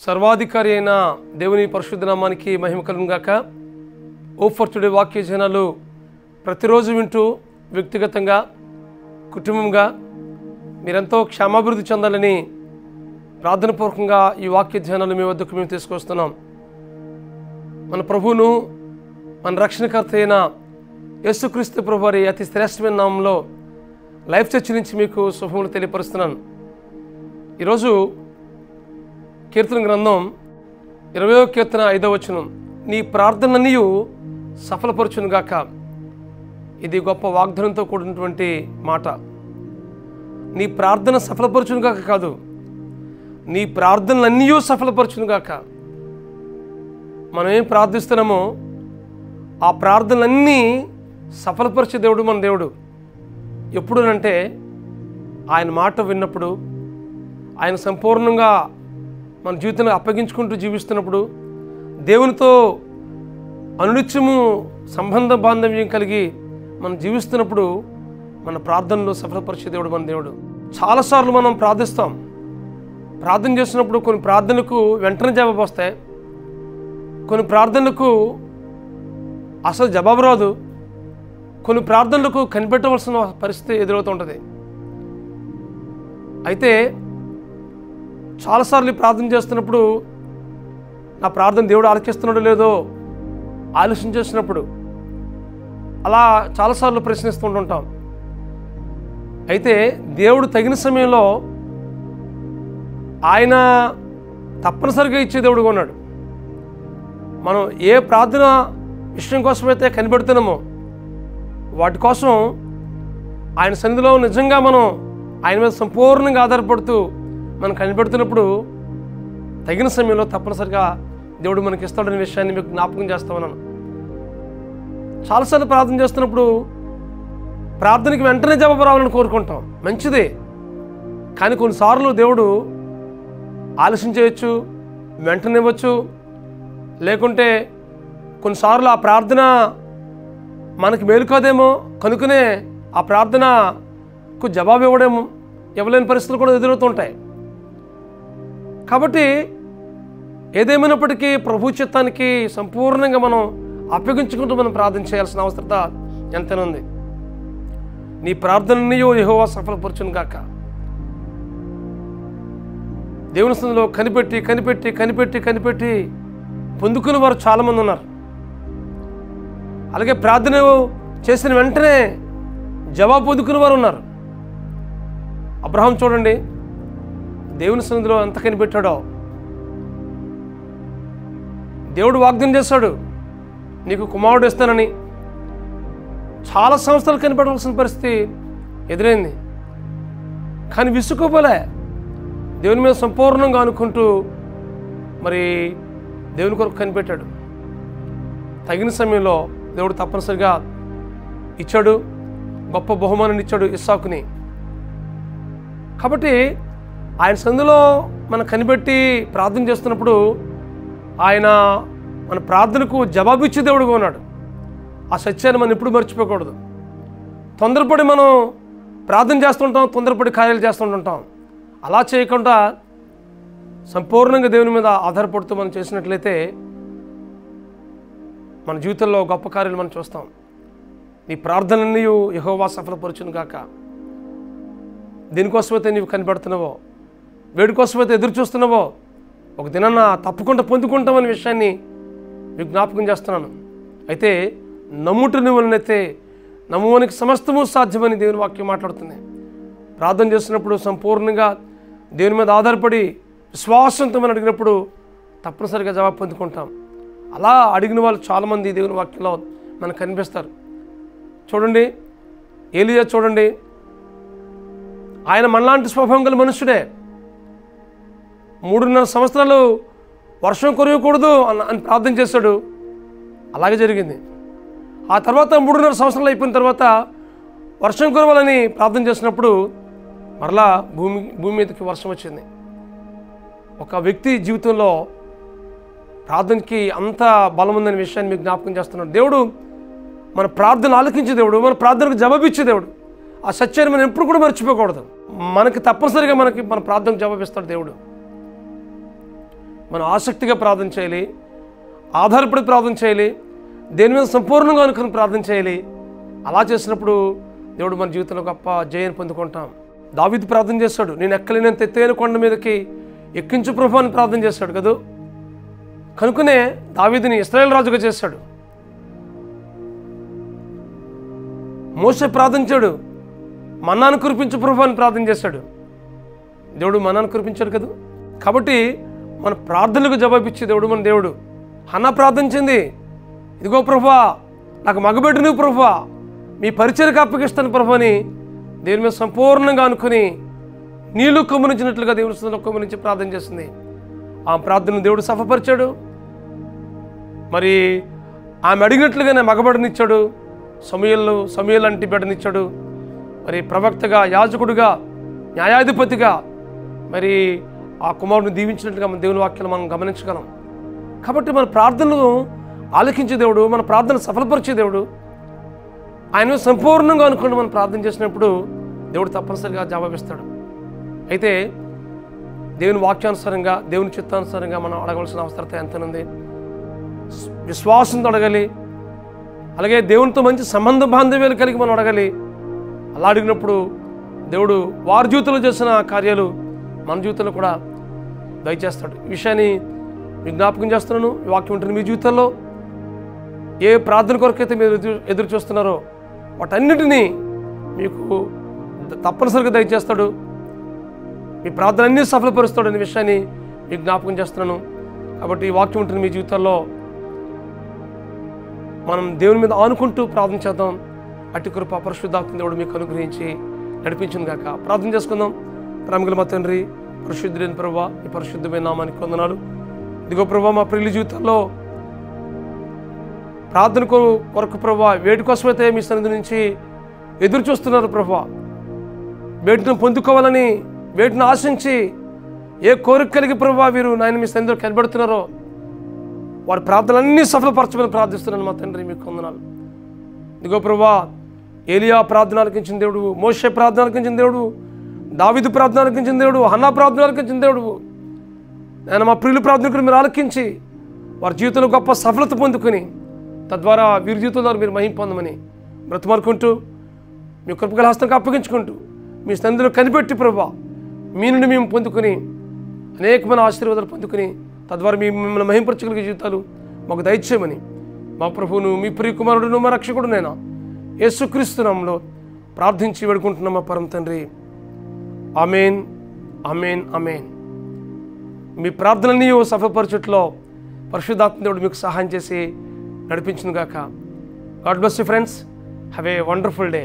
సర్వాధికారి అయిన దేవుని పరిశుద్ధ నామానికి మహిమ కలుగును గాక. హోప్ ఫర్ టుడే వాక్య ధ్యానాలు ప్రతిరోజు వింటూ వ్యక్తిగతంగా కుటుంబంగా మీరెంతో క్షేమాభివృద్ధి చెందాలని ప్రార్థనాపూర్వకంగా ఈ వాక్య ధ్యానాలు మీ వద్దకు మేము తీసుకొస్తున్నాం. మన ప్రభువును మన రక్షణకర్త అయిన యేసుక్రీస్తు ప్రభు వారి అతి శ్రేష్టమైన నామంలో లైఫ్ చర్చ్ నుంచి మీకు శుభములు తెలియపరుస్తున్నాను. ఈరోజు కీర్తన గ్రంథం 20వ కీర్తన 5వ వచనం, నీ ప్రార్థనలన్నీ సఫలపరచునుగాక. ఇది గొప్ప వాగ్దానంతో కూడినటువంటి మాట. నీ ప్రార్థన సఫలపరచునుగాక కాదు, నీ ప్రార్థనలన్నీ సఫలపరచునుగాక. మనం ఏం ప్రార్థిస్తున్నామో ఆ ప్రార్థనలన్నీ సఫలపరిచే దేవుడు మన దేవుడు. ఎప్పుడునంటే ఆయన మాట విన్నప్పుడు, ఆయన సంపూర్ణంగా మన జీవితంలో అప్పగించుకుంటూ జీవిస్తున్నప్పుడు, దేవునితో అనునిత్యము సంబంధ బాంధవ్యం కలిగి మనం జీవిస్తున్నప్పుడు మన ప్రార్థనలో సఫలపరిచే దేవుడు మన దేవుడు. చాలాసార్లు మనం ప్రార్థిస్తాం. ప్రార్థన చేస్తున్నప్పుడు కొన్ని ప్రార్థనలకు వెంటనే జవాబు వస్తాయి, కొన్ని ప్రార్థనలకు అసలు జవాబు రాదు, కొన్ని ప్రార్థనలకు కనిపెట్టవలసిన పరిస్థితి ఎదురవుతూ ఉంటుంది. అయితే చాలాసార్లు ప్రార్థన చేస్తున్నప్పుడు నా ప్రార్థన దేవుడు ఆలకిస్తున్నాడో లేదో ఆలోచన చేసినప్పుడు అలా చాలాసార్లు ప్రశ్నిస్తుంటుంటాం. అయితే దేవుడు తగిన సమయంలో ఆయన తప్పనిసరిగా ఇచ్చే దేవుడుగా ఉన్నాడు. మనం ఏ ప్రార్థన విషయం కోసమైతే కనిపెడుతున్నామో వాటి కోసం ఆయన సన్నిధిలో నిజంగా మనం ఆయన మీద సంపూర్ణంగా ఆధారపడుతూ మనం కనిపెడుతున్నప్పుడు తగిన సమయంలో తప్పనిసరిగా దేవుడు మనకి ఇస్తాడనే విషయాన్ని మీకు జ్ఞాపకం చేస్తామన్నాను. చాలాసార్లు ప్రార్థన చేస్తున్నప్పుడు ప్రార్థనకి వెంటనే జవాబు రావాలని కోరుకుంటాం, మంచిదే. కానీ కొన్నిసార్లు దేవుడు ఆలస్యం చేయొచ్చు, వెంటనే ఇవ్వచ్చు. లేకుంటే కొన్నిసార్లు ఆ ప్రార్థన మనకి మేలు కాదేమో కనుకనే ఆ ప్రార్థనకు జవాబు ఇవ్వలేని పరిస్థితులు కూడా ఎదురవుతుంటాయి. కాబట్టి ఏదేమైనప్పటికీ ప్రభు చిత్తానికి సంపూర్ణంగా మనం అప్పగించుకుంటూ మనం ప్రార్థన చేయాల్సిన అవసరత ఎంతైనా ఉంది. నీ ప్రార్థనని యెహోవా సఫలపరచును గాక. దేవుని సన్నిధిలో కనిపెట్టి కనిపెట్టి కనిపెట్టి కనిపెట్టి పొందుకునే వారు చాలామంది ఉన్నారు. అలాగే ప్రార్థన చేసిన వెంటనే జవాబు పొందుకునే వారు ఉన్నారు. అబ్రహాం చూడండి, దేవుని సన్నిధిలో ఎంత కనిపెట్టాడో. దేవుడు వాగ్దానం చేశాడు, నీకు కుమారుడు ఇస్తానని. చాలా సంవత్సరాలు కనిపెట్టవలసిన పరిస్థితి ఎదురైంది, కానీ విసుక్కుపోలే. దేవుని మీద సంపూర్ణంగా అనుకుంటూ మరి దేవుని కొరకు కనిపెట్టాడు. తగిన సమయంలో దేవుడు తప్పనిసరిగా ఇచ్చాడు, గొప్ప బహుమానాన్ని ఇచ్చాడు ఇస్సాకుని. కాబట్టి ఆయన సందులో మనం కనిపెట్టి ప్రార్థన చేస్తున్నప్పుడు ఆయన మన ప్రార్థనకు జవాబు ఇచ్చే దేవుడుగా ఉన్నాడు. ఆ సత్యాన్ని మనం ఎప్పుడు మర్చిపోకూడదు. తొందరపడి మనం ప్రార్థన చేస్తుంటాం, తొందరపడి కార్యాలు చేస్తుంటుంటాం. అలా చేయకుండా సంపూర్ణంగా దేవుని మీద ఆధారపడుతూ మనం చేసినట్లయితే మన జీవితంలో గొప్ప కార్యాలు మనం చూస్తాం. నీ ప్రార్థనని యెహోవా సఫలపరచును గాక. దేనికోసమైతే నీవు కనిపెడుతున్నావో, వేడి కోసమైతే ఎదురు చూస్తున్నావో, ఒక దినాన్న తప్పకుండా పొందుకుంటామనే విషయాన్ని మీకు జ్ఞాపకం చేస్తున్నాను. అయితే నమ్ముటని వలనైతే నమ్మువానికి సమస్తము సాధ్యమని దేవుని వాక్యం మాట్లాడుతుంది. ప్రార్థన చేస్తున్నప్పుడు సంపూర్ణంగా దేవుని మీద ఆధారపడి విశ్వాసంతో మనం అడిగినప్పుడు తప్పనిసరిగా జవాబు పొందుకుంటాం. అలా అడిగిన వాళ్ళు చాలామంది దేవుని వాక్యంలో మనకు కనిపిస్తారు. చూడండి, ఏలియా చూడండి, ఆయన మనలాంటి స్వభావం గల మనుషుడే. 3.5 సంవత్సరాలు వర్షం కురవకూడదు అని ప్రార్థన చేశాడు. అలాగే జరిగింది. ఆ తర్వాత 3.5 సంవత్సరాలు అయిపోయిన తర్వాత వర్షం కురవాలని ప్రార్థన చేసినప్పుడు మరలా భూమి మీదకి వర్షం వచ్చింది. ఒక వ్యక్తి జీవితంలో ప్రార్థనకి అంత బలం ఉందనే విషయాన్ని మీకు జ్ఞాపకం చేస్తున్నాడు. దేవుడు మన ప్రార్థన ఆలకించే దేవుడు, మన ప్రార్థనకు జవాబిచ్చే దేవుడు. ఆ సత్యాన్ని మనం ఎప్పుడు కూడా మర్చిపోకూడదు. మనకి తప్పనిసరిగా మన ప్రార్థనకు జవాబిస్తాడు దేవుడు. మనం ఆసక్తిగా ప్రార్థన చేయాలి, ఆధారపడి ప్రార్థన చేయాలి, దేని మీద సంపూర్ణంగా అనుకుని ప్రార్థన చేయాలి. అలా చేసినప్పుడు దేవుడు మన జీవితంలో గొప్ప జయాన్ని పొందుకుంటాం. దావీదు ప్రార్థన చేశాడు, నేను ఎక్కలేనంత ఎత్తైన కొండ మీదకి ఎక్కించు ప్రభు అని ప్రార్థన చేశాడు కదా. కనుకనే దావీదుని ఇశ్రాయేలు రాజుగా చేశాడు. మోషే ప్రార్థించాడు, మన్నాను కురిపించు ప్రభు అని ప్రార్థన చేశాడు. దేవుడు మన్నాను కురిపించాడు కదా. కాబట్టి మన ప్రార్థనలకు జవాబిచ్చే దేవుడు మన దేవుడు. హన్నా ప్రార్థించింది, ఇదిగో ప్రభువా నాకు మగబిడ్డ నువ్వు ప్రభువా, మీ పరిచర్యకు అప్పగిస్తాను ప్రభు అని దేవుని మీద సంపూర్ణంగా అనుకుని నీళ్లు కుమ్మరించినట్లుగా దేవుని స్థితిలో కుమ్మరించి ప్రార్థన చేస్తుంది. ఆ ప్రార్థనను దేవుడు సఫలపరిచాడు. మరి ఆమె అడిగినట్లుగానే మగబిడ్డనిచ్చాడు. సమూయేలు అంటి బిడ్డనిచ్చాడు. మరి ప్రవక్తగా, యాజకుడుగా, న్యాయాధిపతిగా మరి ఆ కుమారుడిని దీవించినట్లుగా మన దేవుని వాక్యాలు మనం గమనించగలం. కాబట్టి మన ప్రార్థనలు ఆలకించే దేవుడు, మన ప్రార్థన సఫలపరిచే దేవుడు. ఆయన సంపూర్ణంగా అనుకుని మనం ప్రార్థన చేసినప్పుడు దేవుడు తప్పనిసరిగా జవాబిస్తాడు. అయితే దేవుని వాక్యానుసారంగా, దేవుని చిత్తానుసారంగా మనం అడగవలసిన అవసరం ఎంతనుంది. విశ్వాసంతో అడగాలి, అలాగే దేవునితో మంచి సంబంధ బాంధవ్యాలు కలిగి మనం అడగాలి. అలా అడిగినప్పుడు దేవుడు వారి జీవితంలో చేసిన కార్యాలు మన జీవితంలో కూడా దయచేస్తాడు. ఈ విషయాన్ని మీకు జ్ఞాపకం చేస్తున్నాను. ఈ వాక్యం ఉంటుంది మీ జీవితంలో ఏ ప్రార్థన కొరకైతే మీరు ఎదురు చూస్తున్నారో వాటన్నిటినీ మీకు తప్పనిసరిగా దయచేస్తాడు. మీ ప్రార్థన అన్నీ సఫలపరుస్తాడు అనే విషయాన్ని మీకు జ్ఞాపకం చేస్తున్నాను. కాబట్టి ఈ వాక్యం ఉంటుంది మీ జీవితాల్లో. మనం దేవుని మీద ఆనుకుంటూ ప్రార్థన చేద్దాం. అట్టి కృప పరిశుద్ధాత్మ దేవుడు మీకు అనుగ్రహించి నడిపించును గాక. ప్రార్థన చేసుకుందాం. ప్రేమగల మా తండ్రి, పరిశుద్ధుడైన ప్రభువా, ఈ పరిశుద్ధమైన నామానికి వందనాలు. ఇదిగో ప్రభువా, మా ప్రియుల జీవితాల్లో ప్రార్థన కొరకు ప్రభువా, వేటి కోసమైతే మీ సన్నిధి నుంచి ఎదురు చూస్తున్నారు ప్రభువా, వేటిని పొందుకోవాలని, వేటిని ఆశించి ఏ కోరిక కలిగి ప్రభువా వీరు నాయన మీ సన్నిధిలో కనబడుతున్నారో వారి ప్రార్థనలన్నీ సఫలపరచమని ప్రార్థిస్తున్నాను మా తండ్రి, మీకు వందనాలు. ఇదిగో ప్రభువా, ఏలియా ప్రార్థన ఆలకించిన దేవుడు, మోషే ప్రార్థన ఆలకించిన దేవుడు, దావీదు ప్రార్థన ఆలకించిన దేవుడు, హన్నా ప్రార్థన ఆలకించిన దేవుడు. నేను మా ప్రియుల ప్రార్థనకు మీరు ఆలకించి వారి జీవితంలో గొప్ప సఫలత పొందుకొని తద్వారా వీరి జీవితంలో మీరు మహిమ పొందమని బ్రతమారుకుంటూ మీ కృపగల హస్తంగా అప్పగించుకుంటూ మీ సన్నిధిలో కనిపెట్టి ప్రభువా, మీ నుండి మేము పొందుకొని అనేకమైన ఆశీర్వాదాలు పొందుకొని తద్వారా మిమ్మల్ని మహింపరచగలిగే జీవితాలు మాకు దయచేయమని మా ప్రభువును, మీ ప్రియ కుమారుడును, మా రక్షకుడునైనా యేసుక్రీస్తు నామములో ప్రార్థించి వేడుకుంటున్నాం మా పరమ తండ్రి. ఆమేన్, ఆమేన్, ఆమేన్. మీ ప్రార్థనలన్నీ సఫలపరచుట్లో పరిశుద్ధాత్మ దేవుడు మీకు సహాయం చేసి నడిపించును గాక. God bless you friends. Have a wonderful day.